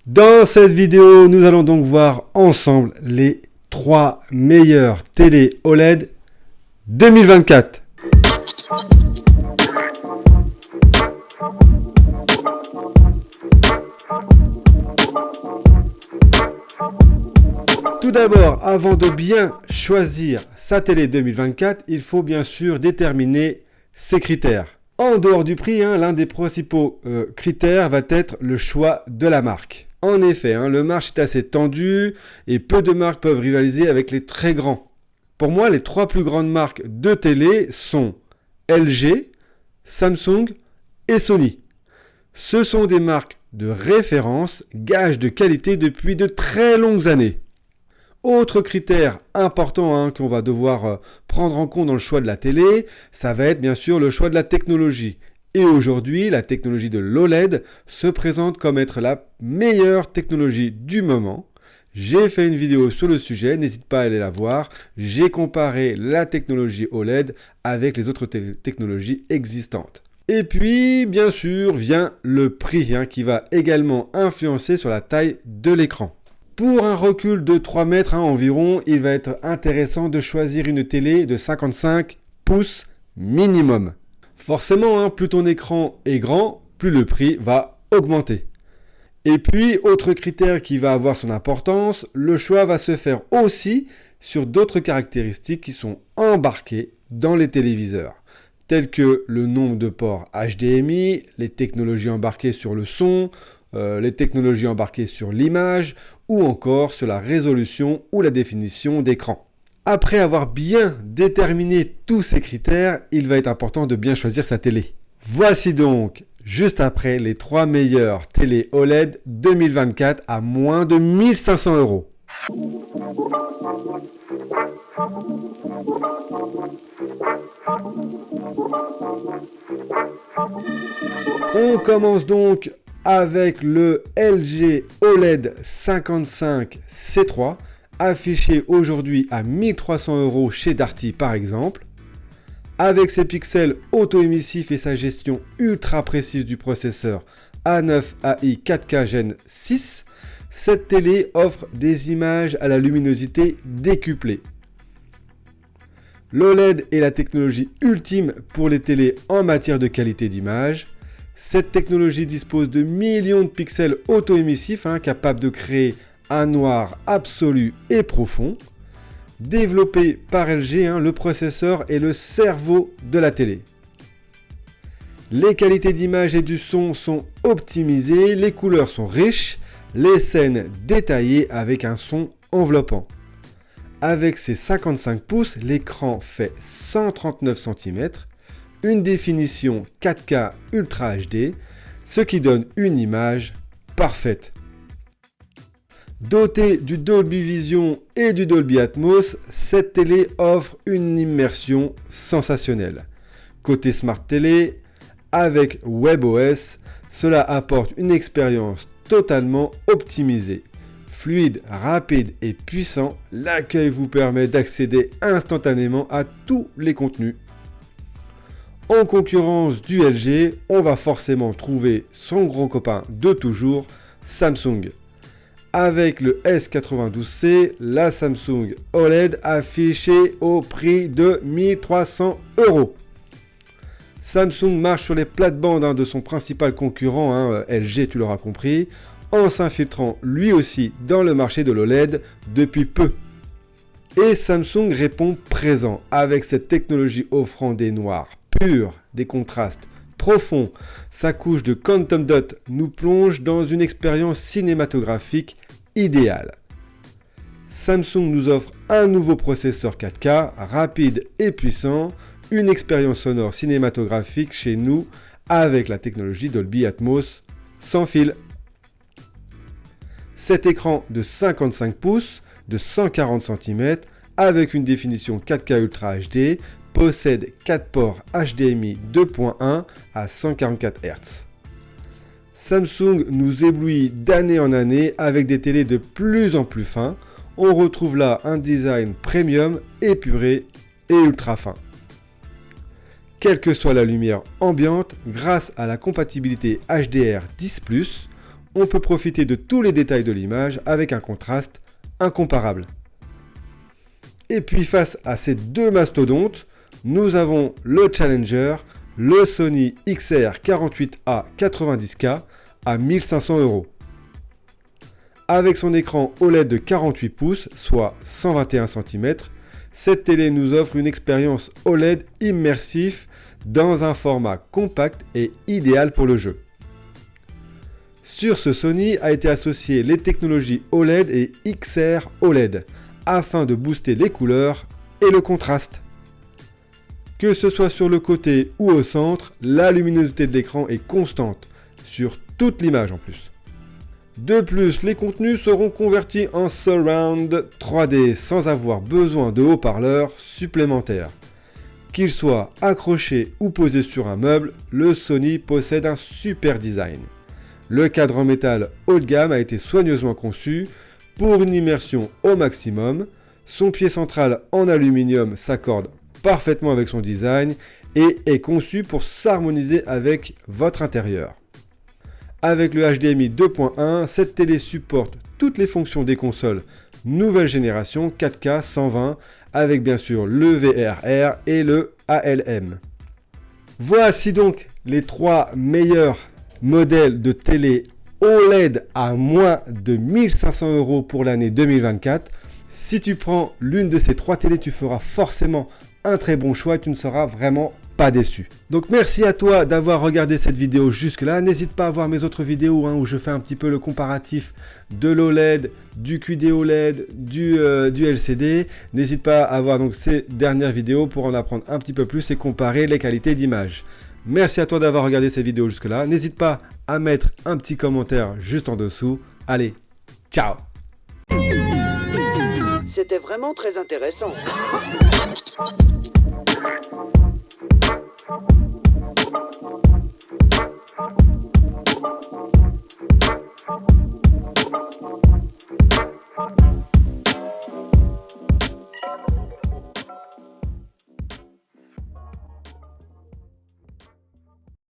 Dans cette vidéo, nous allons donc voir ensemble les 3 meilleures télé OLED 2024. Tout d'abord, avant de bien choisir sa télé 2024, il faut bien sûr déterminer ses critères. En dehors du prix, l'un des principaux critères va être le choix de la marque. En effet, le marché est assez tendu et peu de marques peuvent rivaliser avec les très grands. Pour moi, les 3 plus grandes marques de télé sont LG, Samsung et Sony. Ce sont des marques de référence, gages de qualité depuis de très longues années. Autre critère important qu'on va devoir prendre en compte dans le choix de la télé, ça va être bien sûr le choix de la technologie. Et aujourd'hui, la technologie de l'OLED se présente comme être la meilleure technologie du moment. J'ai fait une vidéo sur le sujet, n'hésite pas à aller la voir. J'ai comparé la technologie OLED avec les autres technologies existantes. Et puis, bien sûr, vient le prix qui va également influencer sur la taille de l'écran. Pour un recul de 3 mètres environ, il va être intéressant de choisir une télé de 55 pouces minimum. Forcément, plus ton écran est grand, plus le prix va augmenter. Et puis, autre critère qui va avoir son importance, le choix va se faire aussi sur d'autres caractéristiques qui sont embarquées dans les téléviseurs, tels que le nombre de ports HDMI, les technologies embarquées sur le son, les technologies embarquées sur l'image ou encore sur la résolution ou la définition d'écran. Après avoir bien déterminé tous ces critères, il va être important de bien choisir sa télé. Voici donc, juste après, les 3 meilleures télé OLED 2024 à moins de 1500 €. On commence donc avec le LG OLED 55 C3, affiché aujourd'hui à 1300 € chez Darty par exemple. Avec ses pixels auto-émissifs et sa gestion ultra précise du processeur A9 AI 4K Gen 6, cette télé offre des images à la luminosité décuplée. L'OLED est la technologie ultime pour les télés en matière de qualité d'image. Cette technologie dispose de millions de pixels auto-émissifs capables de créer un noir absolu et profond. Développé par LG, le processeur est le cerveau de la télé. Les qualités d'image et du son sont optimisées, les couleurs sont riches, les scènes détaillées avec un son enveloppant. Avec ses 55 pouces, l'écran fait 139 cm, une définition 4K Ultra HD, ce qui donne une image parfaite. Dotée du Dolby Vision et du Dolby Atmos, cette télé offre une immersion sensationnelle. Côté Smart Télé, avec WebOS, cela apporte une expérience totalement optimisée. Fluide, rapide et puissant, l'accueil vous permet d'accéder instantanément à tous les contenus. En concurrence du LG, on va forcément trouver son gros copain de toujours, Samsung. Avec le S92C, la Samsung OLED affichée au prix de 1300 €. Samsung marche sur les plates-bandes de son principal concurrent, LG, tu l'auras compris, en s'infiltrant lui aussi dans le marché de l'OLED depuis peu. Et Samsung répond présent avec cette technologie offrant des noirs purs, des contrastes profonds. Sa couche de Quantum Dot nous plonge dans une expérience cinématographique idéale. Samsung nous offre un nouveau processeur 4K, rapide et puissant, une expérience sonore cinématographique chez nous avec la technologie Dolby Atmos sans fil. Cet écran de 55 pouces, de 140 cm, avec une définition 4K Ultra HD, possède 4 ports HDMI 2.1 à 144 Hz. Samsung nous éblouit d'année en année avec des télés de plus en plus fins. On retrouve là un design premium, épuré et ultra fin. Quelle que soit la lumière ambiante, grâce à la compatibilité HDR10+, on peut profiter de tous les détails de l'image avec un contraste incomparable. Et puis face à ces deux mastodontes, nous avons le Challenger, le Sony XR48A 90K à 1500 €. Avec son écran OLED de 48 pouces, soit 121 cm, cette télé nous offre une expérience OLED immersif dans un format compact et idéal pour le jeu. Sur ce Sony a été associé les technologies OLED et XR OLED afin de booster les couleurs et le contraste. Que ce soit sur le côté ou au centre, la luminosité de l'écran est constante sur toute l'image en plus. De plus, les contenus seront convertis en Surround 3D sans avoir besoin de haut-parleurs supplémentaires. Qu'il soit accroché ou posé sur un meuble, le Sony possède un super design. Le cadre en métal haut de gamme a été soigneusement conçu pour une immersion au maximum. Son pied central en aluminium s'accorde parfaitement avec son design et est conçu pour s'harmoniser avec votre intérieur. Avec le HDMI 2.1, cette télé supporte toutes les fonctions des consoles nouvelle génération 4K 120 avec bien sûr le VRR et le ALM. Voici donc les 3 meilleurs modèles de télé OLED à moins de 1500 € pour l'année 2024. Si tu prends l'une de ces 3 télés, tu feras forcément un très bon choix et tu ne seras vraiment pas déçu. Donc merci à toi d'avoir regardé cette vidéo jusque là. N'hésite pas à voir mes autres vidéos où je fais un petit peu le comparatif de l'OLED, du QD OLED, du LCD. N'hésite pas à voir donc ces dernières vidéos pour en apprendre un petit peu plus et comparer les qualités d'image. Merci à toi d'avoir regardé cette vidéo jusque là. N'hésite pas à mettre un petit commentaire juste en dessous. Allez, ciao! C'était vraiment très intéressant.